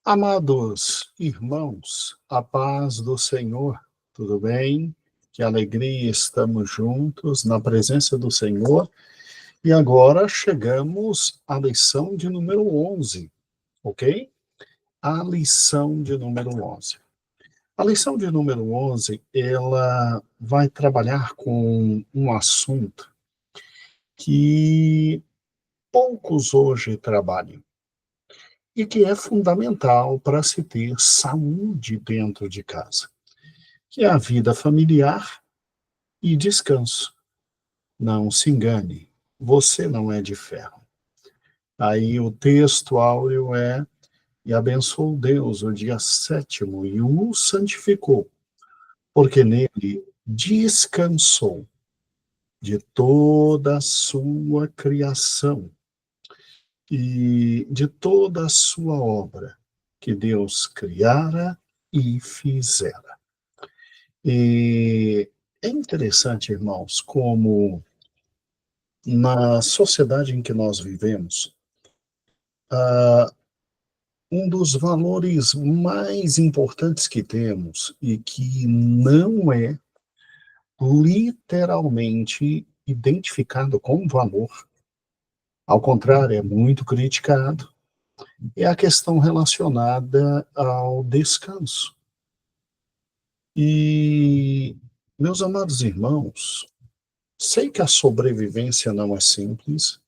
Amados irmãos, a paz do Senhor, tudo bem? Que alegria, estamos juntos na presença do Senhor. E agora chegamos à lição de número 11, ok? A lição de número 11. A lição de número 11, ela vai trabalhar com um assunto que poucos hoje trabalham e que é fundamental para se ter saúde dentro de casa, que é a vida familiar e descanso. Não se engane, você não é de ferro. Aí o texto áureo é: e abençoou Deus o dia sétimo e o santificou, porque nele descansou de toda a sua criação e de toda a sua obra que Deus criara e fizera. E é interessante, irmãos, como na sociedade em que nós vivemos, um dos valores mais importantes que temos e que não é literalmente identificado como valor, ao contrário, é muito criticado, é a questão relacionada ao descanso. E, meus amados irmãos, sei que a sobrevivência não é simples,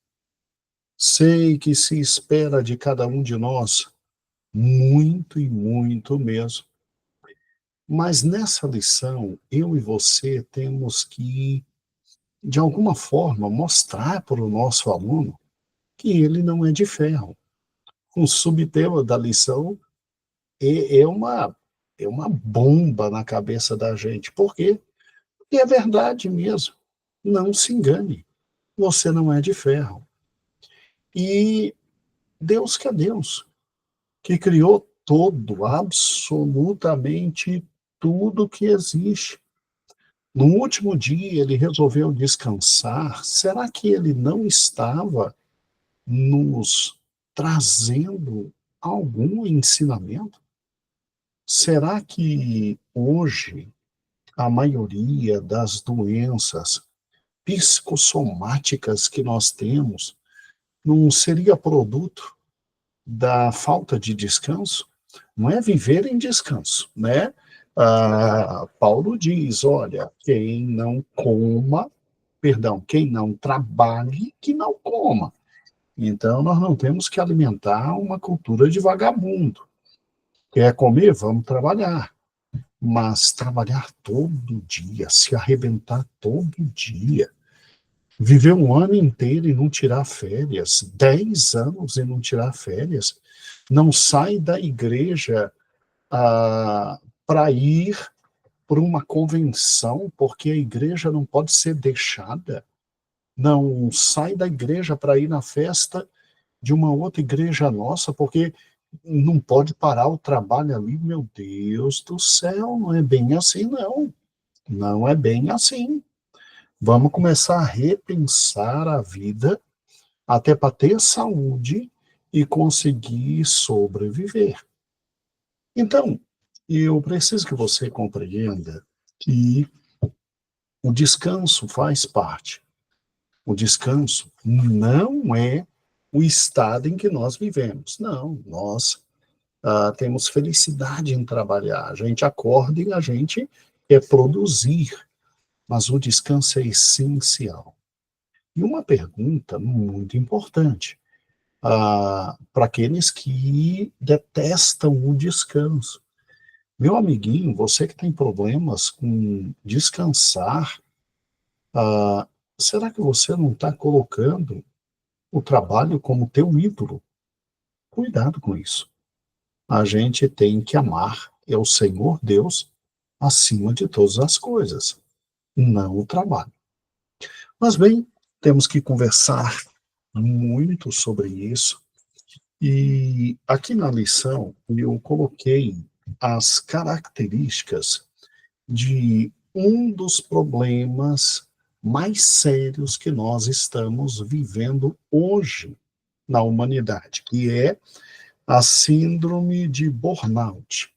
sei que se espera de cada um de nós muito e muito mesmo, mas nessa lição, eu e você temos que, de alguma forma, mostrar para o nosso aluno que ele não é de ferro. O subtema da lição é uma bomba na cabeça da gente. Por quê? Porque é verdade mesmo. Não se engane. Você não é de ferro. E Deus que é Deus, que criou todo, absolutamente tudo que existe. No último dia, ele resolveu descansar. Será que ele não estava nos trazendo algum ensinamento? Será que hoje a maioria das doenças psicossomáticas que nós temos não seria produto da falta de descanso? Não é viver em descanso, né? Paulo diz, olha, quem não trabalhe, que não coma. Então, nós não temos que alimentar uma cultura de vagabundo. Quer comer? Vamos trabalhar. Mas trabalhar todo dia, se arrebentar todo dia, viver um ano inteiro e não tirar férias, 10 anos e não tirar férias, não sai da igreja para ir por uma convenção, porque a igreja não pode ser deixada, não sai da igreja para ir na festa de uma outra igreja nossa, porque não pode parar o trabalho ali. Meu Deus do céu, não é bem assim, não. Não é bem assim. Vamos começar a repensar a vida, até para ter saúde e conseguir sobreviver. Então, eu preciso que você compreenda que o descanso faz parte. O descanso não é o estado em que nós vivemos. Não, nós temos felicidade em trabalhar. A gente acorda e a gente quer produzir, mas o descanso é essencial. E uma pergunta muito importante para aqueles que detestam o descanso. Meu amiguinho, você que tem problemas com descansar, será que você não está colocando o trabalho como teu ídolo? Cuidado com isso. A gente tem que amar o Senhor Deus acima de todas as coisas, não o trabalho. Mas bem, temos que conversar muito sobre isso. E aqui na lição eu coloquei as características de um dos problemas mais sérios que nós estamos vivendo hoje na humanidade, que é a síndrome de burnout,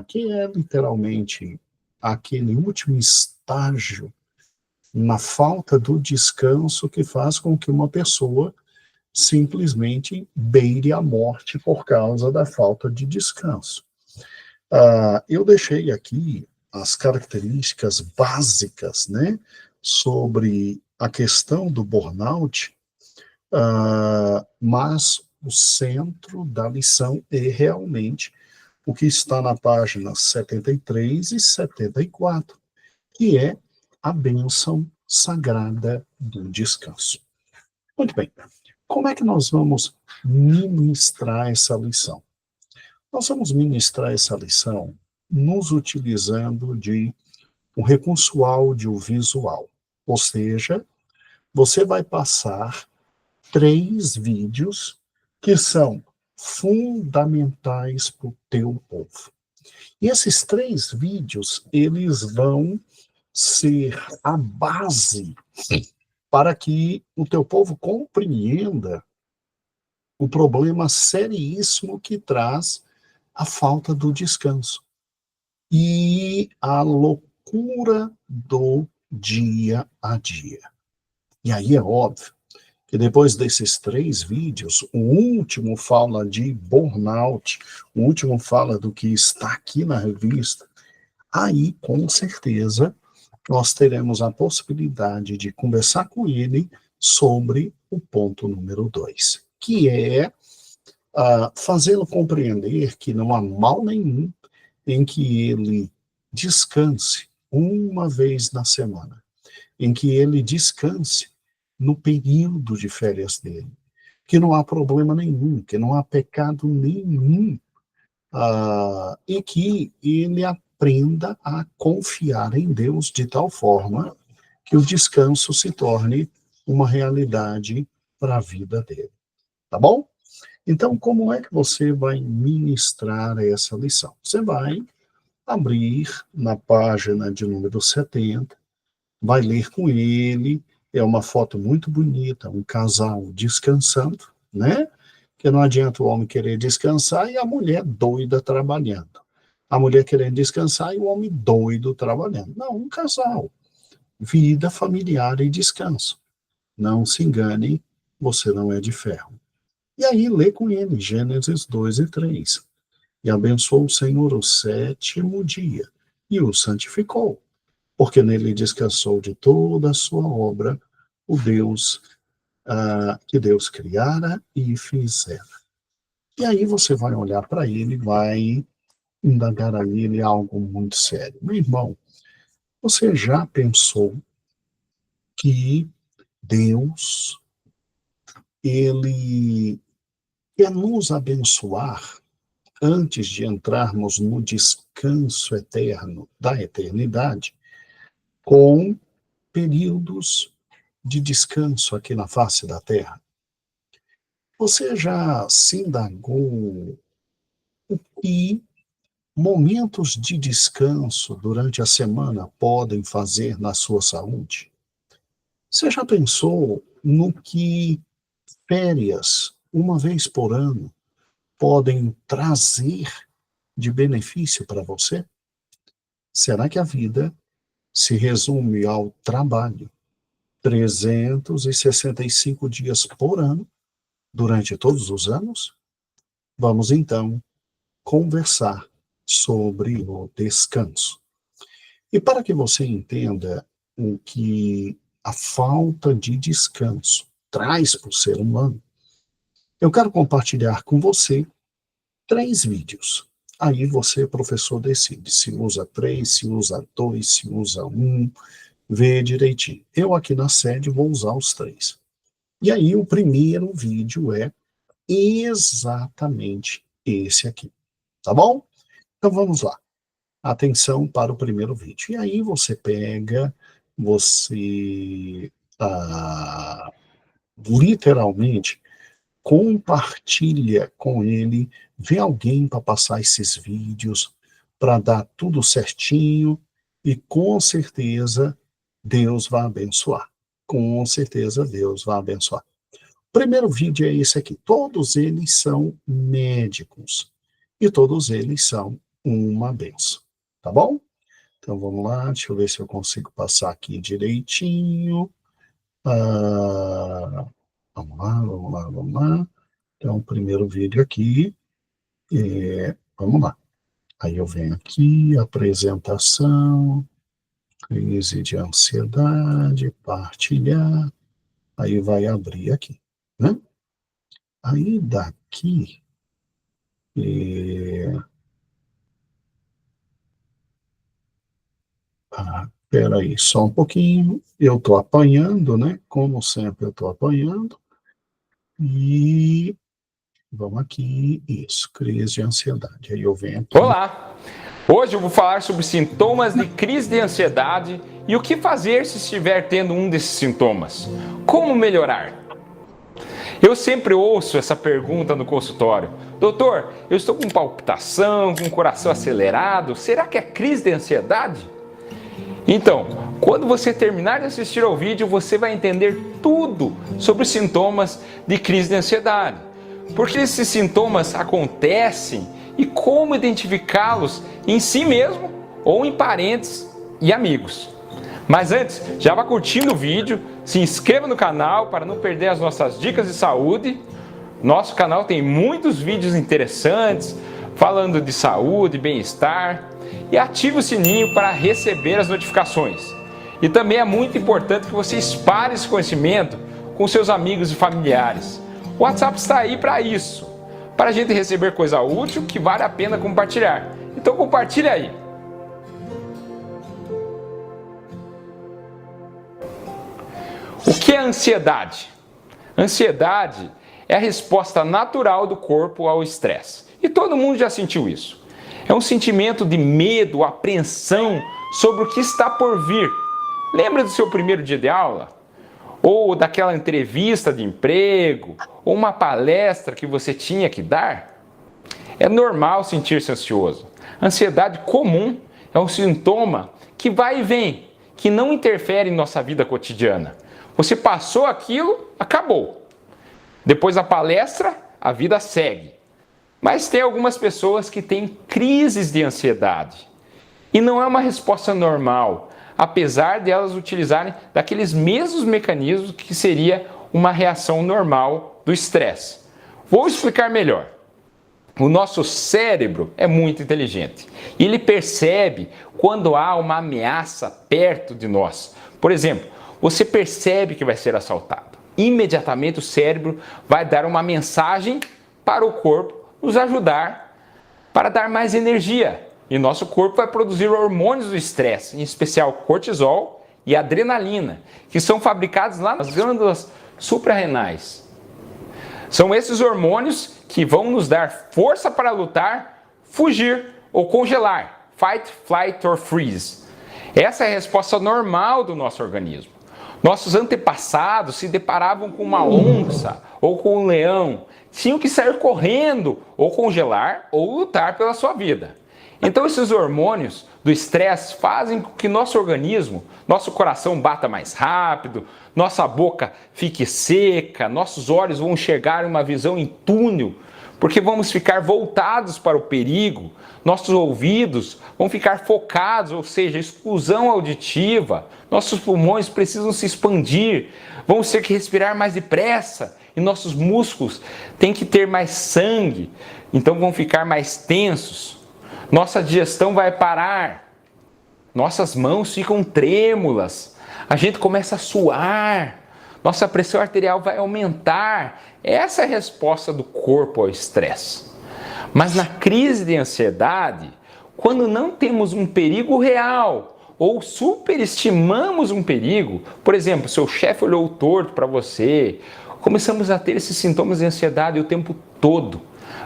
que é literalmente aquele último estágio na falta do descanso que faz com que uma pessoa simplesmente beire a morte por causa da falta de descanso. Eu deixei aqui as características básicas, né, sobre a questão do burnout, mas o centro da lição é realmente o que está na página 73 e 74, que é a bênção sagrada do descanso. Muito bem, como é que nós vamos ministrar essa lição? Nós vamos ministrar essa lição nos utilizando de um recurso audiovisual, ou seja, você vai passar 3 vídeos que são fundamentais para o teu povo. E esses 3 vídeos, eles vão ser a base para que o teu povo compreenda o problema seríssimo que traz a falta do descanso e a loucura do dia a dia. E aí é óbvio que depois desses 3 vídeos, o último fala de burnout, o último fala do que está aqui na revista, aí com certeza nós teremos a possibilidade de conversar com ele sobre o ponto número 2, que é fazê-lo compreender que não há mal nenhum em que ele descanse uma vez na semana, em que ele descanse no período de férias dele, que não há problema nenhum, que não há pecado nenhum, e que ele aprenda a confiar em Deus de tal forma que o descanso se torne uma realidade para a vida dele. Tá bom? Então, como é que você vai ministrar essa lição? Você vai abrir na página de número 70, vai ler com ele, é uma foto muito bonita, um casal descansando, né? Que não adianta o homem querer descansar e a mulher doida trabalhando. A mulher querendo descansar e o homem doido trabalhando. Não, um casal. Vida familiar e descanso. Não se engane, você não é de ferro. E aí lê com ele Gênesis 2 e 3. E abençoou o Senhor o 7º dia e o santificou, porque nele descansou de toda a sua obra, o Deus que Deus criara e fizera. E aí você vai olhar para ele, vai indagar a ele algo muito sério. Meu irmão, você já pensou que Deus, ele quer nos abençoar antes de entrarmos no descanso eterno da eternidade, com períodos de descanso aqui na face da Terra? Você já se indagou o que momentos de descanso durante a semana podem fazer na sua saúde? Você já pensou no que férias, uma vez por ano, podem trazer de benefício para você? Será que a vida se resume ao trabalho 365 dias por ano, durante todos os anos? Vamos então conversar sobre o descanso. E para que você entenda o que a falta de descanso traz para o ser humano, eu quero compartilhar com você 3 vídeos. Aí você, professor, decide se usa 3, se usa 2, se usa 1, vê direitinho. Eu aqui na sede vou usar os 3. E aí o primeiro vídeo é exatamente esse aqui, tá bom? Então vamos lá. Atenção para o primeiro vídeo. E aí você pega, você literalmente compartilha com ele, vê alguém para passar esses vídeos, para dar tudo certinho, e com certeza Deus vai abençoar. Com certeza Deus vai abençoar. primeiro vídeo é esse aqui. Todos eles são médicos. E todos eles são uma benção. Tá bom? Então, vamos lá. Deixa eu ver se eu consigo passar aqui direitinho. Vamos lá, vamos lá, vamos lá. Então, o primeiro vídeo aqui. Vamos lá. Aí eu venho aqui, apresentação, crise de ansiedade, partilhar. Aí vai abrir aqui, né? Aí daqui, espera aí, só um pouquinho. Eu estou apanhando, né? Como sempre, eu estou apanhando. E vamos aqui, isso, crise de ansiedade. Aí eu venho aqui. Olá! Hoje eu vou falar sobre sintomas de crise de ansiedade e o que fazer se estiver tendo um desses sintomas. Como melhorar? Eu sempre ouço essa pergunta no consultório. Doutor, eu estou com palpitação, com o coração acelerado, será que é crise de ansiedade? Então, quando você terminar de assistir ao vídeo, você vai entender tudo sobre os sintomas de crise de ansiedade. Porque esses sintomas acontecem e como identificá-los em si mesmo ou em parentes e amigos. Mas antes, já vá curtindo o vídeo, se inscreva no canal para não perder as nossas dicas de saúde. Nosso canal tem muitos vídeos interessantes falando de saúde, bem-estar, e ative o sininho para receber as notificações. E também é muito importante que você espalhe esse conhecimento com seus amigos e familiares. O WhatsApp está aí para isso, para a gente receber coisa útil que vale a pena compartilhar. Então compartilha aí. O que é ansiedade? Ansiedade é a resposta natural do corpo ao estresse. E todo mundo já sentiu isso. É um sentimento de medo, apreensão sobre o que está por vir. Lembra do seu primeiro dia de aula? Ou daquela entrevista de emprego? Ou uma palestra que você tinha que dar? É normal sentir-se ansioso. Ansiedade comum é um sintoma que vai e vem, que não interfere em nossa vida cotidiana. Você passou aquilo, acabou. Depois da palestra, a vida segue. Mas tem algumas pessoas que têm crises de ansiedade. E não é uma resposta normal, apesar de elas utilizarem daqueles mesmos mecanismos que seria uma reação normal do estresse. Vou explicar melhor. O nosso cérebro é muito inteligente. E ele percebe quando há uma ameaça perto de nós. Por exemplo, você percebe que vai ser assaltado. Imediatamente o cérebro vai dar uma mensagem para o corpo nos ajudar para dar mais energia. E nosso corpo vai produzir hormônios do estresse, em especial cortisol e adrenalina, que são fabricados lá nas glândulas suprarrenais. São esses hormônios que vão nos dar força para lutar, fugir ou congelar. Fight, flight or freeze. Essa é a resposta normal do nosso organismo. Nossos antepassados se deparavam com uma onça ou com um leão, tinham que sair correndo ou congelar ou lutar pela sua vida. Então esses hormônios do estresse fazem com que nosso organismo, nosso coração bata mais rápido, nossa boca fique seca, nossos olhos vão enxergar uma visão em túnel, porque vamos ficar voltados para o perigo, nossos ouvidos vão ficar focados, ou seja, exclusão auditiva, nossos pulmões precisam se expandir, vamos ter que respirar mais depressa e nossos músculos têm que ter mais sangue, então vão ficar mais tensos. Nossa digestão vai parar, nossas mãos ficam trêmulas, a gente começa a suar, nossa pressão arterial vai aumentar. Essa é a resposta do corpo ao estresse. Mas na crise de ansiedade, quando não temos um perigo real ou superestimamos um perigo, por exemplo, seu chefe olhou torto para você, começamos a ter esses sintomas de ansiedade o tempo todo,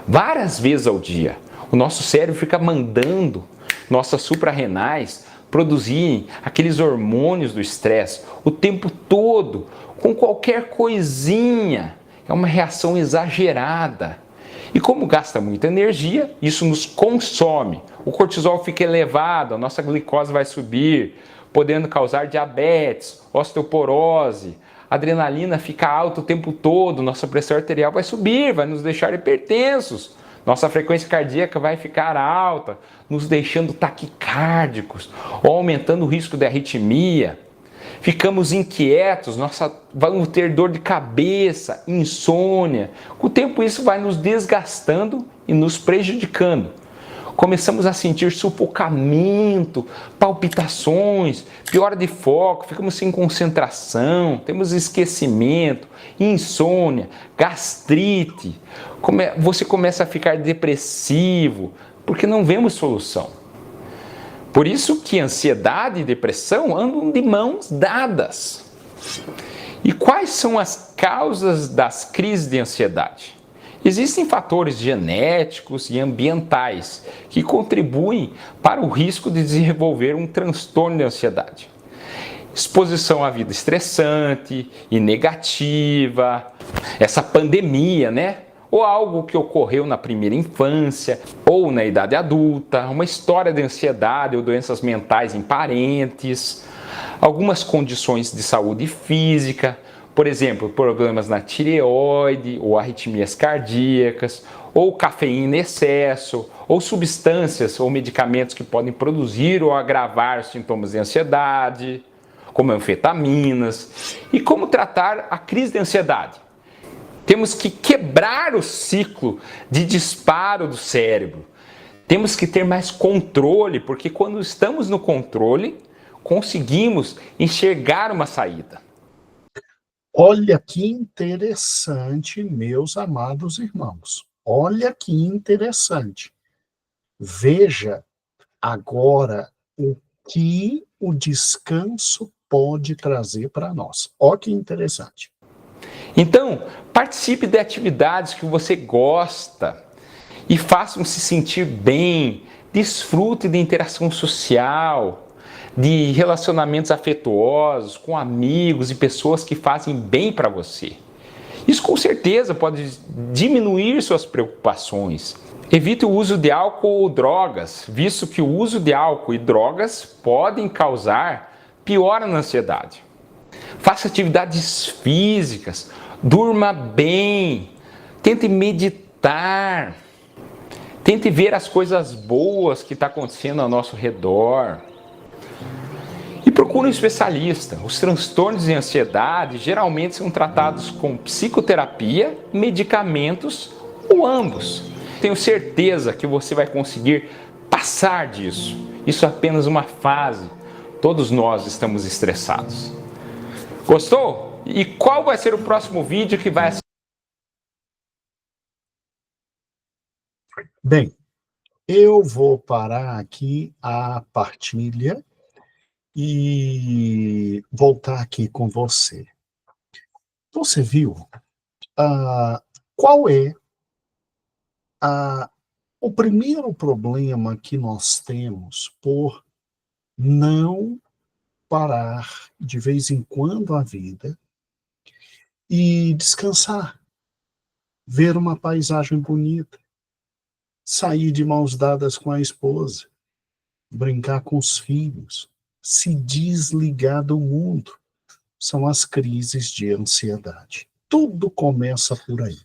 várias vezes ao dia. O nosso cérebro fica mandando nossas suprarrenais produzirem aqueles hormônios do estresse o tempo todo, com qualquer coisinha. É uma reação exagerada. E como gasta muita energia, isso nos consome. O cortisol fica elevado, a nossa glicose vai subir, podendo causar diabetes, osteoporose, a adrenalina fica alta o tempo todo, nossa pressão arterial vai subir, vai nos deixar hipertensos. Nossa frequência cardíaca vai ficar alta, nos deixando taquicárdicos, ou aumentando o risco de arritmia. Ficamos inquietos, vamos ter dor de cabeça, insônia. Com o tempo isso vai nos desgastando e nos prejudicando. Começamos a sentir sufocamento, palpitações, piora de foco, ficamos sem concentração, temos esquecimento, insônia, gastrite. Você começa a ficar depressivo, porque não vemos solução. Por isso que ansiedade e depressão andam de mãos dadas. E quais são as causas das crises de ansiedade? Existem fatores genéticos e ambientais que contribuem para o risco de desenvolver um transtorno de ansiedade. Exposição à vida estressante e negativa, essa pandemia, ou algo que ocorreu na primeira infância ou na idade adulta, uma história de ansiedade ou doenças mentais em parentes, algumas condições de saúde física, por exemplo, problemas na tireoide ou arritmias cardíacas, ou cafeína em excesso, ou substâncias ou medicamentos que podem produzir ou agravar sintomas de ansiedade, como anfetaminas. E como tratar a crise de ansiedade? Temos que quebrar o ciclo de disparo do cérebro. Temos que ter mais controle, porque quando estamos no controle, conseguimos enxergar uma saída. Olha que interessante, meus amados irmãos. Olha que interessante. Veja agora o que o descanso pode trazer para nós. Olha que interessante. Então, participe de atividades que você gosta e façam-se sentir bem, desfrute de interação social, de relacionamentos afetuosos com amigos e pessoas que fazem bem para você. Isso com certeza pode diminuir suas preocupações. Evite o uso de álcool ou drogas, visto que o uso de álcool e drogas podem causar piora na ansiedade. Faça atividades físicas, durma bem, tente meditar, tente ver as coisas boas que estão acontecendo ao nosso redor. E procure um especialista. Os transtornos de ansiedade geralmente são tratados com psicoterapia, medicamentos ou ambos. Tenho certeza que você vai conseguir passar disso. Isso é apenas uma fase. Todos nós estamos estressados. Gostou? E qual vai ser o próximo vídeo que vai... Bem, eu vou parar aqui a partilha e voltar aqui com você. Você viu qual é o primeiro problema que nós temos por não parar de vez em quando a vida e descansar, ver uma paisagem bonita, sair de mãos dadas com a esposa, brincar com os filhos, se desligar do mundo. São as crises de ansiedade. Tudo começa por aí.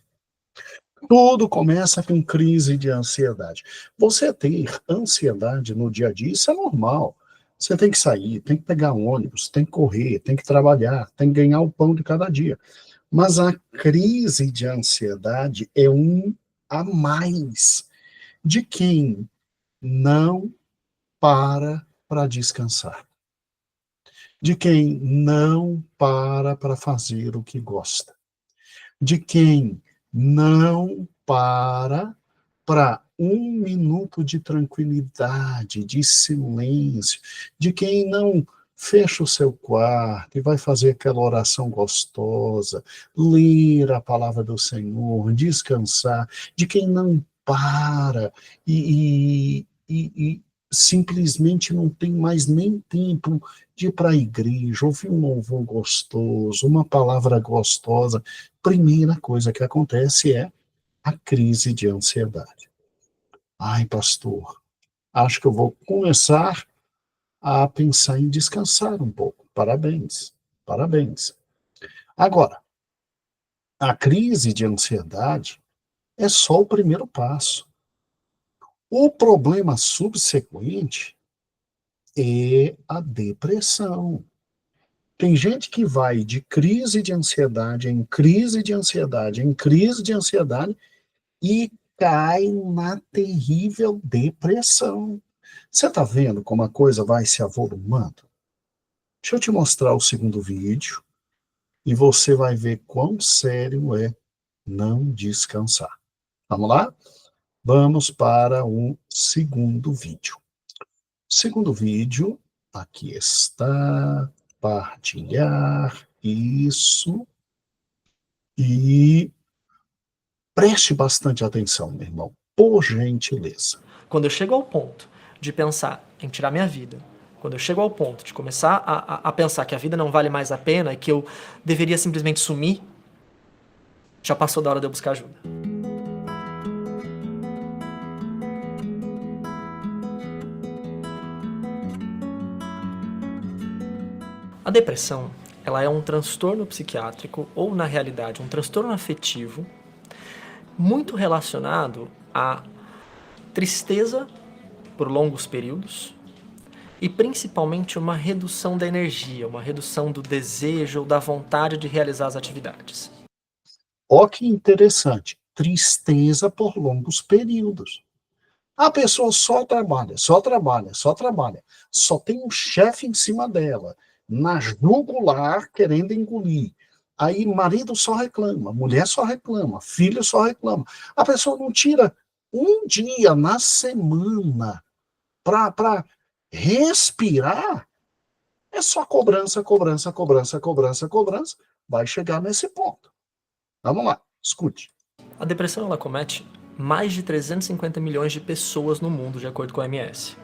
Tudo começa com crise de ansiedade. Você ter ansiedade no dia a dia, isso é normal. Você tem que sair, tem que pegar ônibus, tem que correr, tem que trabalhar, tem que ganhar o pão de cada dia. Mas a crise de ansiedade é um a mais de quem não para descansar. De quem não para fazer o que gosta. De quem não para um minuto de tranquilidade, de silêncio, de quem não fecha o seu quarto e vai fazer aquela oração gostosa, ler a palavra do Senhor, descansar, de quem não para e simplesmente não tem mais nem tempo de ir para a igreja, ouvir um louvor gostoso, uma palavra gostosa. Primeira coisa que acontece é a crise de ansiedade. Ai, pastor, acho que eu vou começar a pensar em descansar um pouco. Parabéns, parabéns. Agora, a crise de ansiedade é só o primeiro passo. O problema subsequente é a depressão. Tem gente que vai de crise de ansiedade em crise de ansiedade em crise de ansiedade e cai na terrível depressão. Você está vendo como a coisa vai se avolumando? Deixa eu te mostrar o segundo vídeo e você vai ver quão sério é não descansar. Vamos lá? Vamos para o segundo vídeo. Segundo vídeo, aqui está, partilhar, isso, e preste bastante atenção, meu irmão, por gentileza. Quando eu chego ao ponto de pensar em tirar minha vida, quando eu chego ao ponto de começar a pensar que a vida não vale mais a pena e que eu deveria simplesmente sumir, já passou da hora de eu buscar ajuda. A depressão, ela é um transtorno psiquiátrico ou, na realidade, um transtorno afetivo muito relacionado à tristeza por longos períodos e principalmente uma redução da energia, uma redução do desejo ou da vontade de realizar as atividades. Ó que interessante, tristeza por longos períodos. A pessoa só trabalha, só trabalha, só trabalha, só tem um chefe em cima dela, na jugular querendo engolir. Aí marido só reclama, mulher só reclama, filho só reclama. A pessoa não tira um dia na semana para respirar. É só cobrança, cobrança, cobrança, cobrança, cobrança. Vai chegar nesse ponto. Vamos lá, escute. A depressão ela comete mais de 350 milhões de pessoas no mundo, de acordo com a OMS.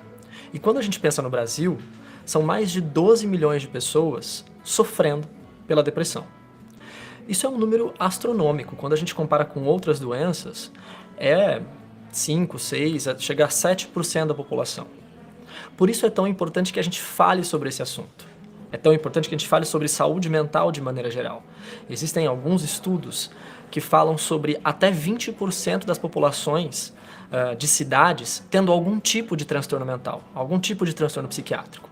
E quando a gente pensa no Brasil, são mais de 12 milhões de pessoas sofrendo pela depressão. Isso é um número astronômico. Quando a gente compara com outras doenças, é 5, 6, chega a 7% da população. Por isso é tão importante que a gente fale sobre esse assunto. É tão importante que a gente fale sobre saúde mental de maneira geral. Existem alguns estudos que falam sobre até 20% das populações de cidades tendo algum tipo de transtorno mental, algum tipo de transtorno psiquiátrico.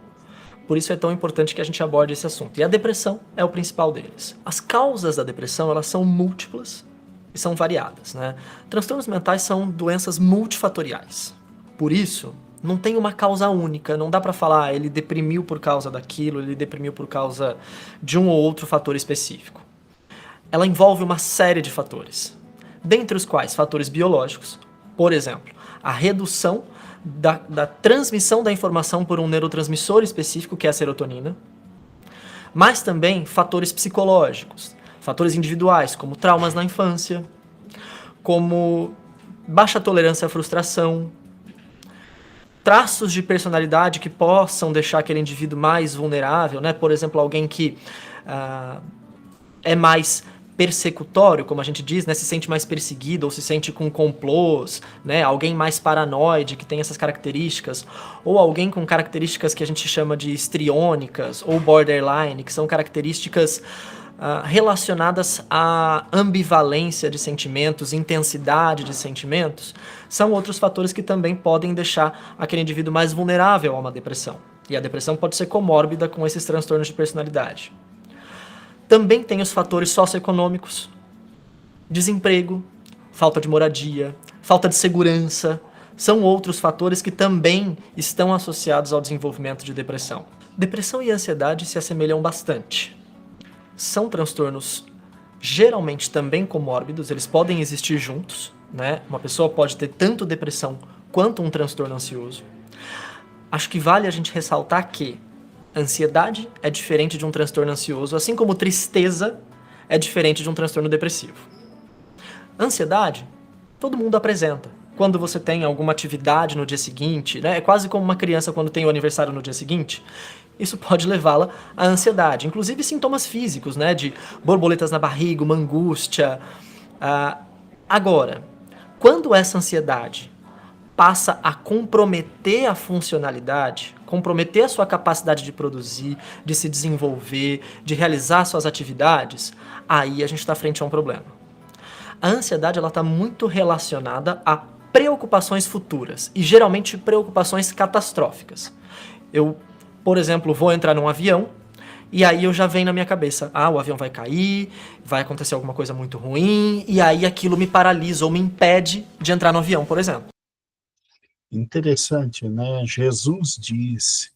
Por isso é tão importante que a gente aborde esse assunto. E a depressão é o principal deles. As causas da depressão, elas são múltiplas e são variadas, né? Transtornos mentais são doenças multifatoriais. Por isso, não tem uma causa única, não dá para falar ele deprimiu por causa daquilo, ele deprimiu por causa de um ou outro fator específico. Ela envolve uma série de fatores, dentre os quais fatores biológicos, por exemplo, a redução da transmissão da informação por um neurotransmissor específico, que é a serotonina, mas também fatores psicológicos, fatores individuais, como traumas na infância, como baixa tolerância à frustração, traços de personalidade que possam deixar aquele indivíduo mais vulnerável, né? Por exemplo, alguém que é mais persecutório, como a gente diz, né? Se sente mais perseguido ou se sente com complôs, né? Alguém mais paranoide que tem essas características, ou alguém com características que a gente chama de histriônicas ou borderline, que são características relacionadas à ambivalência de sentimentos, intensidade de sentimentos, são outros fatores que também podem deixar aquele indivíduo mais vulnerável a uma depressão. E a depressão pode ser comórbida com esses transtornos de personalidade. Também tem os fatores socioeconômicos, desemprego, falta de moradia, falta de segurança, são outros fatores que também estão associados ao desenvolvimento de depressão. Depressão e ansiedade se assemelham bastante. São transtornos geralmente também comórbidos, eles podem existir juntos, né? Uma pessoa pode ter tanto depressão quanto um transtorno ansioso. Acho que vale a gente ressaltar que ansiedade é diferente de um transtorno ansioso, assim como tristeza é diferente de um transtorno depressivo. Ansiedade, todo mundo apresenta. Quando você tem alguma atividade no dia seguinte, né? É quase como uma criança quando tem o aniversário no dia seguinte. Isso pode levá-la à ansiedade, inclusive sintomas físicos, né? De borboletas na barriga, uma angústia. Agora, quando essa ansiedade passa a comprometer a funcionalidade, comprometer a sua capacidade de produzir, de se desenvolver, de realizar suas atividades, aí a gente está frente a um problema. A ansiedade está muito relacionada a preocupações futuras e geralmente preocupações catastróficas. Eu, por exemplo, vou entrar num avião e aí eu já venho na minha cabeça, o avião vai cair, vai acontecer alguma coisa muito ruim, e aí aquilo me paralisa ou me impede de entrar no avião, por exemplo. Interessante, né? Jesus disse: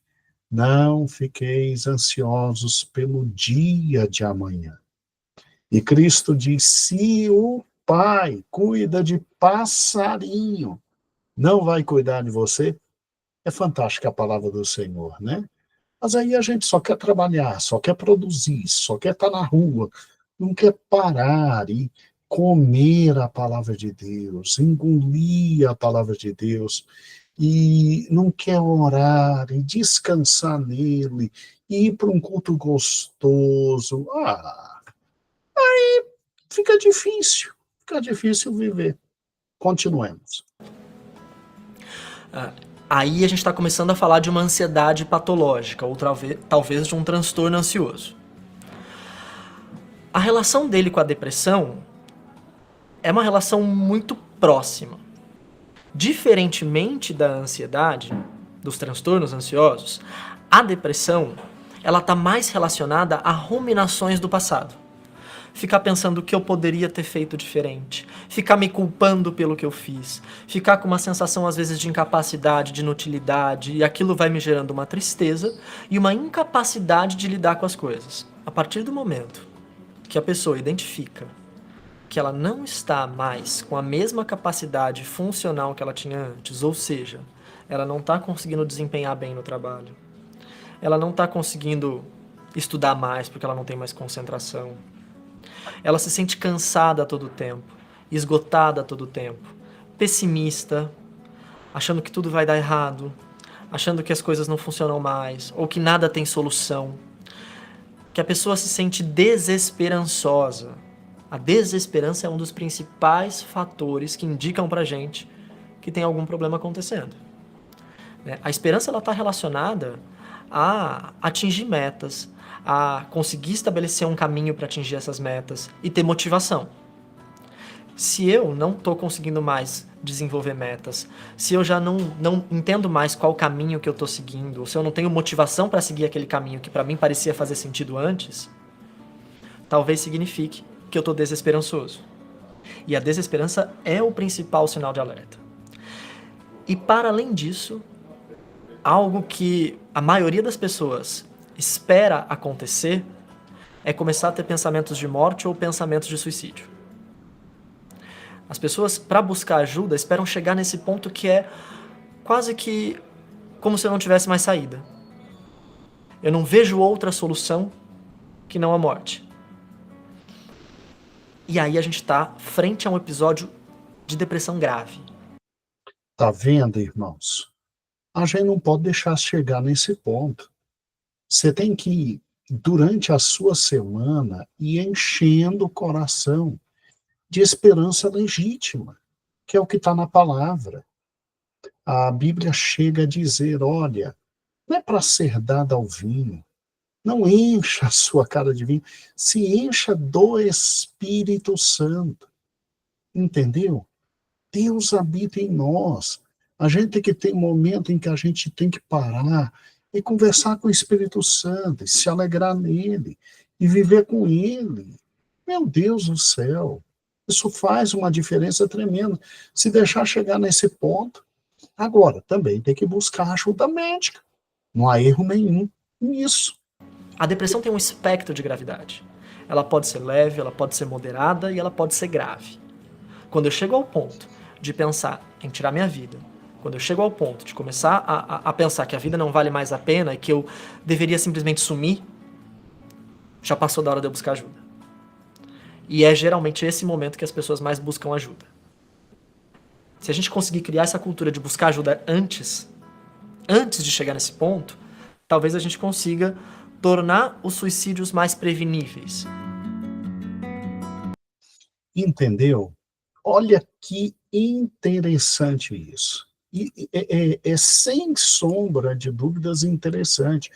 não fiqueis ansiosos pelo dia de amanhã. E Cristo diz: se o Pai cuida de passarinho, não vai cuidar de você? É fantástica a palavra do Senhor, né? Mas aí a gente só quer trabalhar, só quer produzir, só quer estar na rua, não quer parar e comer a palavra de Deus, engolir a palavra de Deus, e não quer orar e descansar nele, e ir para um culto gostoso. Fica difícil viver. Continuemos. Aí a gente está começando a falar de uma ansiedade patológica, ou talvez de um transtorno ansioso. A relação dele com a depressão é uma relação muito próxima. Diferentemente da ansiedade, dos transtornos ansiosos, a depressão ela está mais relacionada a ruminações do passado. Ficar pensando o que eu poderia ter feito diferente, ficar me culpando pelo que eu fiz, ficar com uma sensação às vezes de incapacidade, de inutilidade, e aquilo vai me gerando uma tristeza e uma incapacidade de lidar com as coisas. A partir do momento que a pessoa identifica que ela não está mais com a mesma capacidade funcional que ela tinha antes, ou seja, ela não está conseguindo desempenhar bem no trabalho, ela não está conseguindo estudar mais porque ela não tem mais concentração, ela se sente cansada a todo tempo, esgotada a todo tempo, pessimista, achando que tudo vai dar errado, achando que as coisas não funcionam mais, ou que nada tem solução, que a pessoa se sente desesperançosa. A desesperança é um dos principais fatores que indicam pra gente que tem algum problema acontecendo. A esperança está relacionada a atingir metas, a conseguir estabelecer um caminho para atingir essas metas e ter motivação. Se eu não estou conseguindo mais desenvolver metas, se eu já não entendo mais qual caminho que eu estou seguindo, ou se eu não tenho motivação para seguir aquele caminho que para mim parecia fazer sentido antes, talvez signifique que eu estou desesperançoso. E a desesperança é o principal sinal de alerta. E para além disso, algo que a maioria das pessoas espera acontecer é começar a ter pensamentos de morte ou pensamentos de suicídio. As pessoas, para buscar ajuda, esperam chegar nesse ponto que é quase que como se eu não tivesse mais saída. Eu não vejo outra solução que não a morte. E aí a gente está frente a um episódio de depressão grave. Tá vendo, irmãos? A gente não pode deixar chegar nesse ponto. Você tem que, durante a sua semana, ir enchendo o coração de esperança legítima, que é o que está na palavra. A Bíblia chega a dizer, olha, não é para ser dada ao vinho, não encha a sua cara de vinho, se encha do Espírito Santo. Entendeu? Deus habita em nós. A gente tem que ter um momento em que a gente tem que parar e conversar com o Espírito Santo, e se alegrar nele, e viver com ele. Meu Deus do céu, isso faz uma diferença tremenda. Se deixar chegar nesse ponto, agora também tem que buscar ajuda médica. Não há erro nenhum nisso. A depressão tem um espectro de gravidade. Ela pode ser leve, ela pode ser moderada e ela pode ser grave. Quando eu chego ao ponto de pensar em tirar minha vida, quando eu chego ao ponto de começar a pensar que a vida não vale mais a pena e que eu deveria simplesmente sumir, já passou da hora de eu buscar ajuda. E é geralmente esse momento que as pessoas mais buscam ajuda. Se a gente conseguir criar essa cultura de buscar ajuda antes de chegar nesse ponto, talvez a gente consiga tornar os suicídios mais preveníveis. Entendeu? Olha que interessante isso. é sem sombra de dúvidas interessante.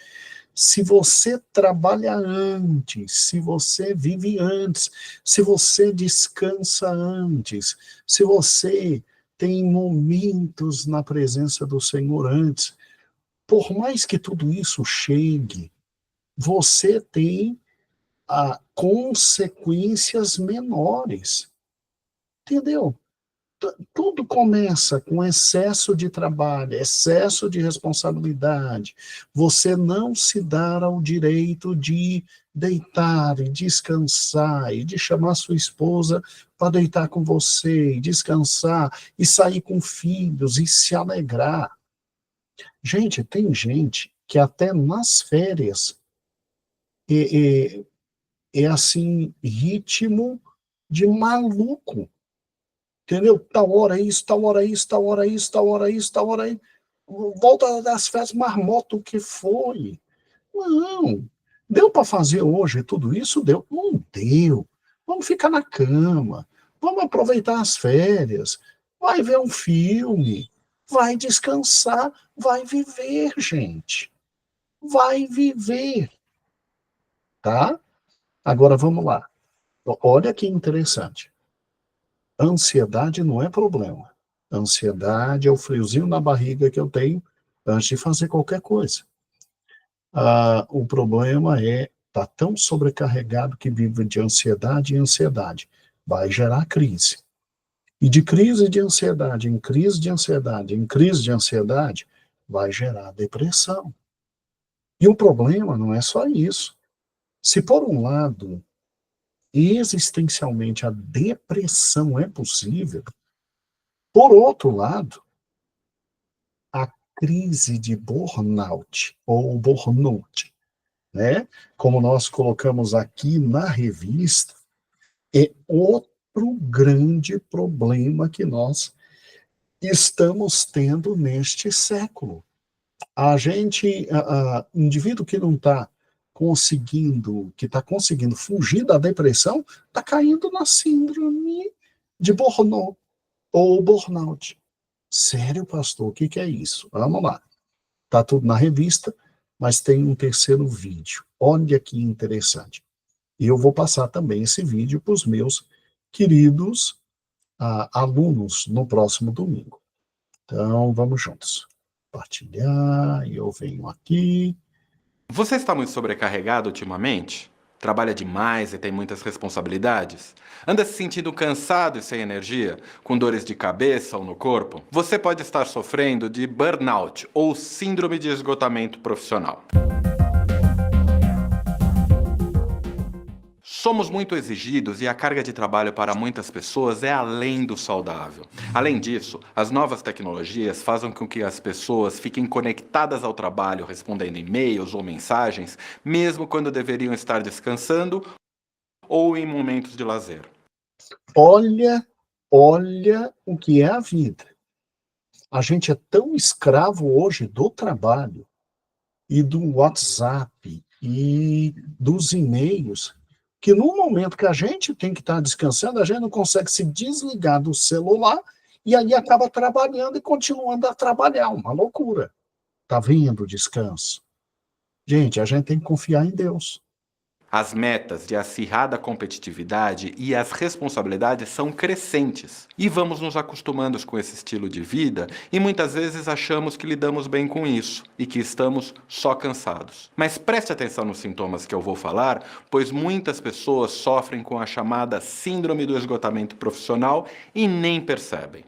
Se você trabalha antes, se você vive antes, se você descansa antes, se você tem momentos na presença do Senhor antes, por mais que tudo isso chegue, você tem consequências menores, entendeu? Tudo começa com excesso de trabalho, excesso de responsabilidade. Você não se dá ao direito de deitar e descansar, e de chamar sua esposa para deitar com você, e descansar, e sair com filhos, e se alegrar. Gente, tem gente que até nas férias é assim, ritmo de maluco. Entendeu? Tal hora isso, tal hora isso, tal hora isso, tal hora isso, tal hora isso. Volta das festas, marmota o que foi. Não. Deu para fazer hoje tudo isso? Deu. Não deu. Vamos ficar na cama. Vamos aproveitar as férias. Vai ver um filme. Vai descansar. Vai viver, gente. Vai viver. Tá? Agora vamos lá. Olha que interessante. Ansiedade não é problema. Ansiedade é o friozinho na barriga que eu tenho antes de fazer qualquer coisa. O problema é estar tão sobrecarregado que vive de ansiedade e ansiedade. Vai gerar crise. E de crise de ansiedade, em crise de ansiedade, em crise de ansiedade, vai gerar depressão. E o problema não é só isso. Se por um lado, existencialmente, a depressão é possível, por outro lado, a crise de burnout, ou burnout, né? Como nós colocamos aqui na revista, é outro grande problema que nós estamos tendo neste século. Indivíduo que não está conseguindo, que está conseguindo fugir da depressão, está caindo na síndrome de burnout ou burnout. Sério, pastor, o que é isso? Vamos lá. Está tudo na revista, mas tem um terceiro vídeo. Olha que interessante. E eu vou passar também esse vídeo para os meus queridos alunos no próximo domingo. Então, vamos juntos. Compartilhar, e eu venho aqui. Você está muito sobrecarregado ultimamente? Trabalha demais e tem muitas responsabilidades? Anda se sentindo cansado e sem energia? Com dores de cabeça ou no corpo? Você pode estar sofrendo de burnout ou síndrome de esgotamento profissional. Somos muito exigidos e a carga de trabalho para muitas pessoas é além do saudável. Além disso, as novas tecnologias fazem com que as pessoas fiquem conectadas ao trabalho, respondendo e-mails ou mensagens, mesmo quando deveriam estar descansando ou em momentos de lazer. Olha o que é a vida. A gente é tão escravo hoje do trabalho e do WhatsApp e dos e-mails, que no momento que a gente tem que estar descansando, a gente não consegue se desligar do celular e aí acaba trabalhando e continuando a trabalhar. Uma loucura. Tá vendo o descanso? Gente, a gente tem que confiar em Deus. As metas de acirrada competitividade e as responsabilidades são crescentes. E vamos nos acostumando com esse estilo de vida e muitas vezes achamos que lidamos bem com isso e que estamos só cansados. Mas preste atenção nos sintomas que eu vou falar, pois muitas pessoas sofrem com a chamada síndrome do esgotamento profissional e nem percebem.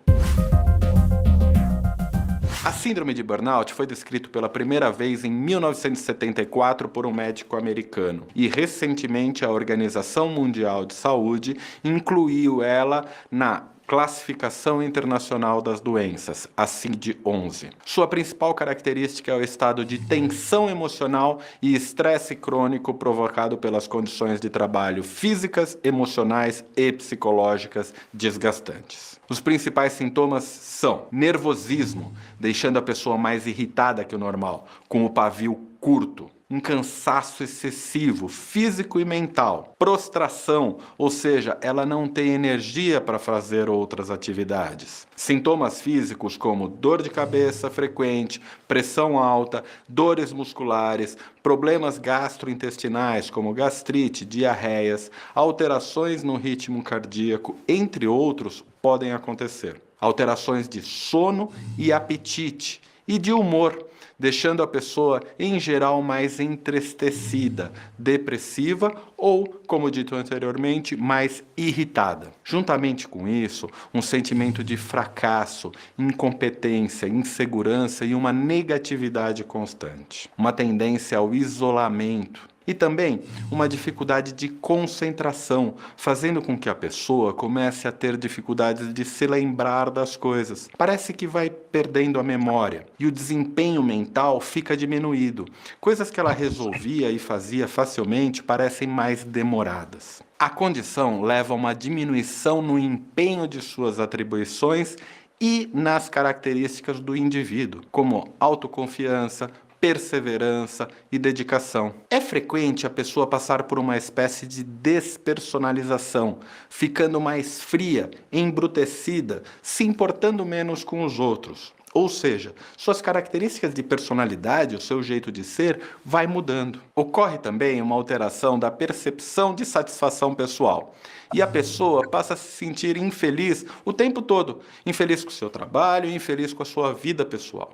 A síndrome de burnout foi descrita pela primeira vez em 1974 por um médico americano e recentemente a Organização Mundial de Saúde incluiu ela na Classificação Internacional das Doenças, a CID-11. Sua principal característica é o estado de tensão emocional e estresse crônico provocado pelas condições de trabalho físicas, emocionais e psicológicas desgastantes. Os principais sintomas são nervosismo, deixando a pessoa mais irritada que o normal, com o pavio curto, um cansaço excessivo, físico e mental. Prostração, ou seja, ela não tem energia para fazer outras atividades. Sintomas físicos como dor de cabeça frequente, pressão alta, dores musculares, problemas gastrointestinais como gastrite, diarreias, alterações no ritmo cardíaco, entre outros, podem acontecer. Alterações de sono e apetite e de humor, deixando a pessoa, em geral, mais entristecida, depressiva ou, como dito anteriormente, mais irritada. Juntamente com isso, um sentimento de fracasso, incompetência, insegurança e uma negatividade constante. Uma tendência ao isolamento. E também uma dificuldade de concentração, fazendo com que a pessoa comece a ter dificuldades de se lembrar das coisas. Parece que vai perdendo a memória e o desempenho mental fica diminuído. Coisas que ela resolvia e fazia facilmente parecem mais demoradas. A condição leva a uma diminuição no empenho de suas atribuições e nas características do indivíduo, como autoconfiança, perseverança e dedicação. É frequente a pessoa passar por uma espécie de despersonalização, ficando mais fria, embrutecida, se importando menos com os outros. Ou seja, suas características de personalidade, o seu jeito de ser, vai mudando. Ocorre também uma alteração da percepção de satisfação pessoal. E a pessoa passa a se sentir infeliz o tempo todo. Infeliz com o seu trabalho e infeliz com a sua vida pessoal.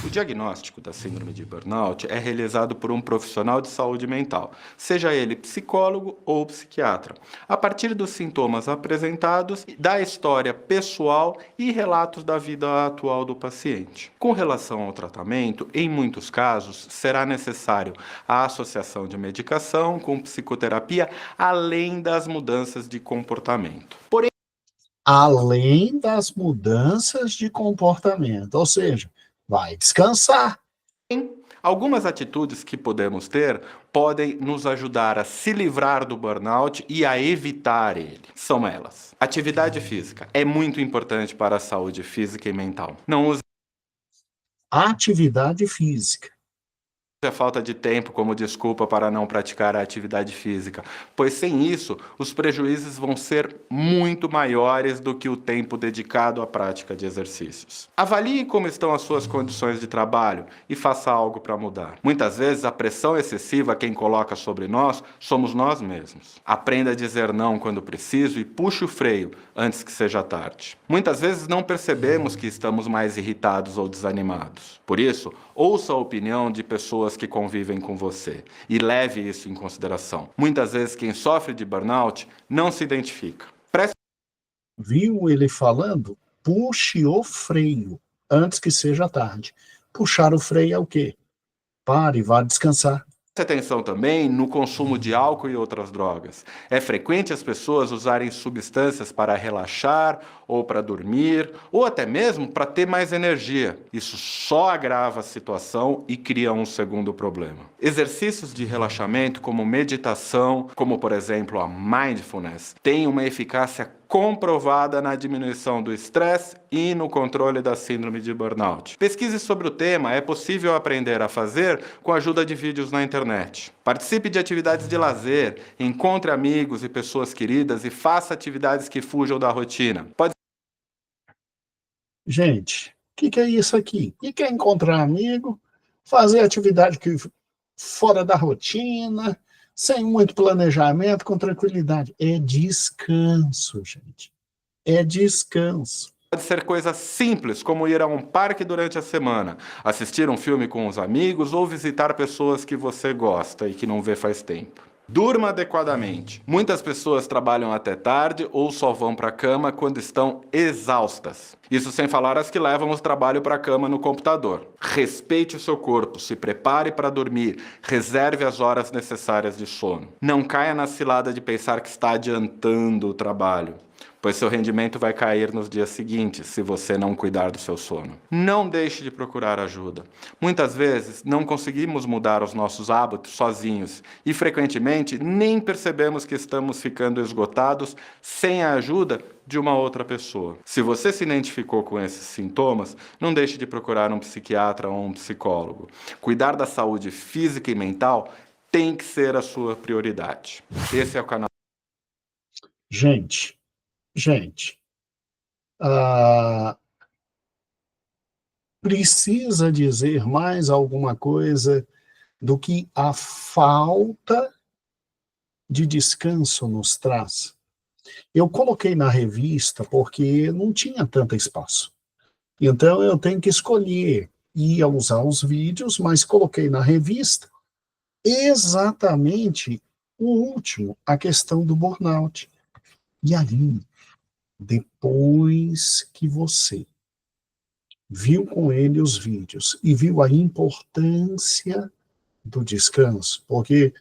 O diagnóstico da síndrome de burnout é realizado por um profissional de saúde mental, seja ele psicólogo ou psiquiatra, a partir dos sintomas apresentados, da história pessoal e relatos da vida atual do paciente. Com relação ao tratamento, em muitos casos, será necessário a associação de medicação com psicoterapia, além das mudanças de comportamento. Porém, Além das mudanças de comportamento, ou seja, vai descansar. algumas atitudes que podemos ter podem nos ajudar a se livrar do burnout e a evitar ele. São elas: atividade física é muito importante para a saúde física e mental. Não use Atividade física. a falta de tempo como desculpa para não praticar a atividade física, pois sem isso, os prejuízos vão ser muito maiores do que o tempo dedicado à prática de exercícios. Avalie como estão as suas condições de trabalho e faça algo para mudar. Muitas vezes, a pressão excessiva quem coloca sobre nós somos nós mesmos. Aprenda a dizer não quando preciso e puxe o freio antes que seja tarde. Muitas vezes não percebemos que estamos mais irritados ou desanimados. Por isso, ouça a opinião de pessoas que convivem com você e leve isso em consideração. Muitas vezes quem sofre de burnout não se identifica. Viu ele falando? Puxe o freio antes que seja tarde. Puxar o freio é o quê? Pare, vá descansar. Preste atenção também no consumo de álcool e outras drogas. É frequente as pessoas usarem substâncias para relaxar, ou para dormir, ou até mesmo para ter mais energia. Isso só agrava a situação e cria um segundo problema. Exercícios de relaxamento, como meditação, como por exemplo a mindfulness, têm uma eficácia comprovada na diminuição do estresse e no controle da síndrome de burnout. Pesquise sobre o tema, é possível aprender a fazer com a ajuda de vídeos na internet. Participe de atividades de lazer, encontre amigos e pessoas queridas e faça atividades que fujam da rotina. Gente, o que é isso aqui? O que é encontrar amigo, fazer atividade que fora da rotina, sem muito planejamento, com tranquilidade? É descanso, gente. É descanso. Pode ser coisas simples, como ir a um parque durante a semana, assistir um filme com os amigos ou visitar pessoas que você gosta e que não vê faz tempo. Durma adequadamente. Muitas pessoas trabalham até tarde ou só vão para a cama quando estão exaustas. Isso sem falar as que levam o trabalho para a cama no computador. Respeite o seu corpo, se prepare para dormir, reserve as horas necessárias de sono. Não caia na cilada de pensar que está adiantando o trabalho, pois seu rendimento vai cair nos dias seguintes se você não cuidar do seu sono. Não deixe de procurar ajuda. Muitas vezes não conseguimos mudar os nossos hábitos sozinhos e frequentemente nem percebemos que estamos ficando esgotados sem a ajuda de uma outra pessoa. Se você se identificou com esses sintomas, não deixe de procurar um psiquiatra ou um psicólogo. Cuidar da saúde física e mental tem que ser a sua prioridade. Esse é o canal. Gente, precisa dizer mais alguma coisa do que a falta de descanso nos traz? Eu coloquei na revista porque não tinha tanto espaço. Então eu tenho que escolher. Ia usar os vídeos, mas coloquei na revista exatamente o último, a questão do burnout. E aí, depois que você viu com ele os vídeos e viu a importância do descanso, porque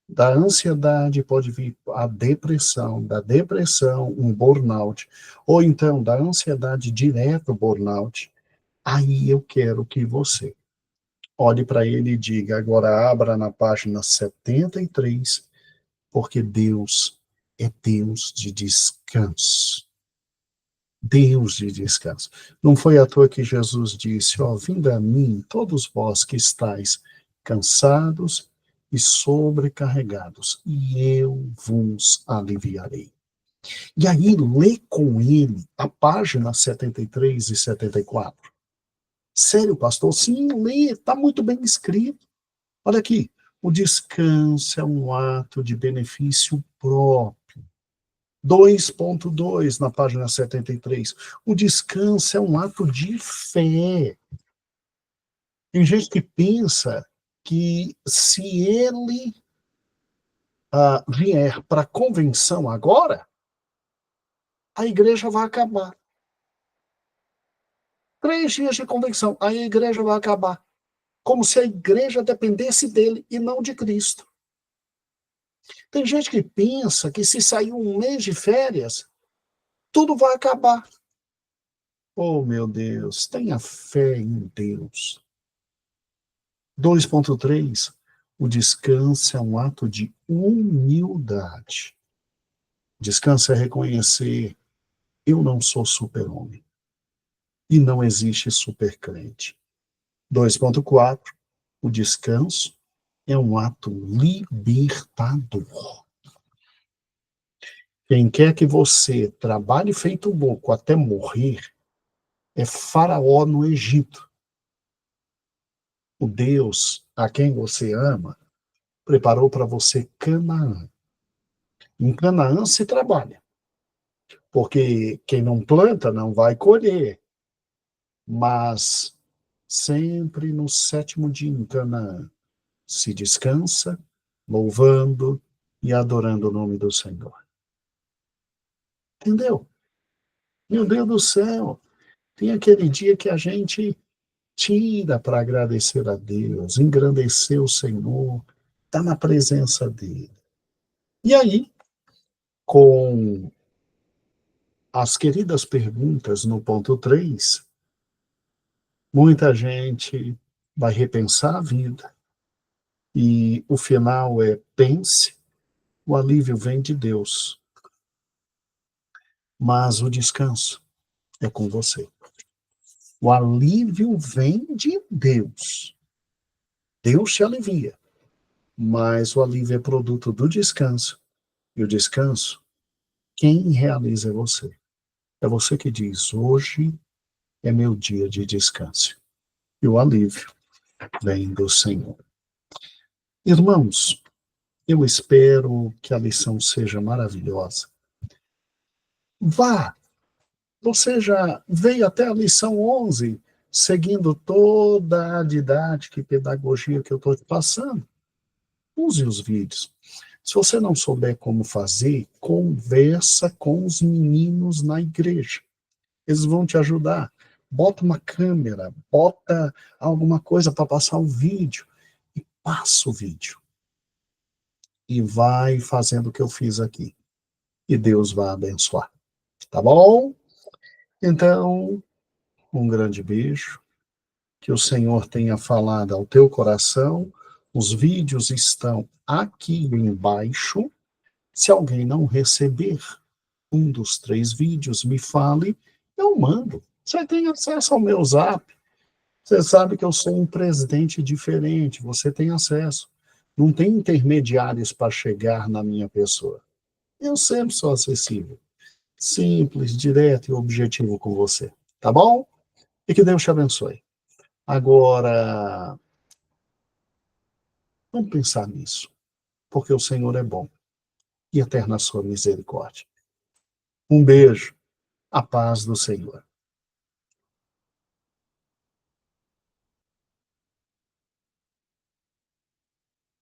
da ansiedade pode vir a depressão, da depressão um burnout, ou então da ansiedade direto burnout, aí eu quero que você olhe para ele e diga, agora abra na página 73, porque Deus é Deus de descanso. Deus de descanso. Não foi à toa que Jesus disse, ó, vinde a mim, todos vós que estáis cansados e sobrecarregados, e eu vos aliviarei. E aí, lê com ele a página 73 e 74. Sério, pastor? Sim, lê, está muito bem escrito. Olha aqui, o descanso é um ato de benefício próprio. 2.2 na página 73. O descanso é um ato de fé. Tem gente que pensa que se ele vier para a convenção agora, a igreja vai acabar. 3 dias de convenção, a igreja vai acabar. Como se a igreja dependesse dele e não de Cristo. Tem gente que pensa que se sair um mês de férias, tudo vai acabar. Oh, meu Deus, tenha fé em Deus. 2.3, o descanso é um ato de humildade. Descanso é reconhecer, eu não sou super-homem. E não existe super-crente. 2.4, o descanso é um ato libertador. Quem quer que você trabalhe feito louco até morrer é Faraó no Egito. O Deus a quem você ama preparou para você Canaã. Em Canaã se trabalha, porque quem não planta não vai colher. Mas sempre no 7º dia em Canaã se descansa, louvando e adorando o nome do Senhor. Entendeu? Meu Deus do céu, tem aquele dia que a gente tira para agradecer a Deus, engrandecer o Senhor, está na presença dele. E aí, com as queridas perguntas no ponto 3, muita gente vai repensar a vida. E o final é, pense, o alívio vem de Deus. Mas o descanso é com você. O alívio vem de Deus. Deus te alivia. Mas o alívio é produto do descanso. E o descanso, quem realiza é você. É você que diz, hoje é meu dia de descanso. E o alívio vem do Senhor. Irmãos, eu espero que a lição seja maravilhosa. Vá! Você já veio até a lição 11, seguindo toda a didática e pedagogia que eu estou te passando. Use os vídeos. Se você não souber como fazer, conversa com os meninos na igreja. Eles vão te ajudar. Bota uma câmera, bota alguma coisa para passar o vídeo e passa o vídeo. E vai fazendo o que eu fiz aqui. E Deus vai abençoar. Tá bom? Então, um grande beijo. Que o Senhor tenha falado ao teu coração. Os vídeos estão aqui embaixo. Se alguém não receber um dos 3 vídeos, me fale, eu mando. Você tem acesso ao meu Zap. Você sabe que eu sou um presidente diferente, você tem acesso. Não tem intermediários para chegar na minha pessoa. Eu sempre sou acessível. Simples, direto e objetivo com você. Tá bom? E que Deus te abençoe. Agora, vamos pensar nisso, porque o Senhor é bom e eterna a sua misericórdia. Um beijo, a paz do Senhor.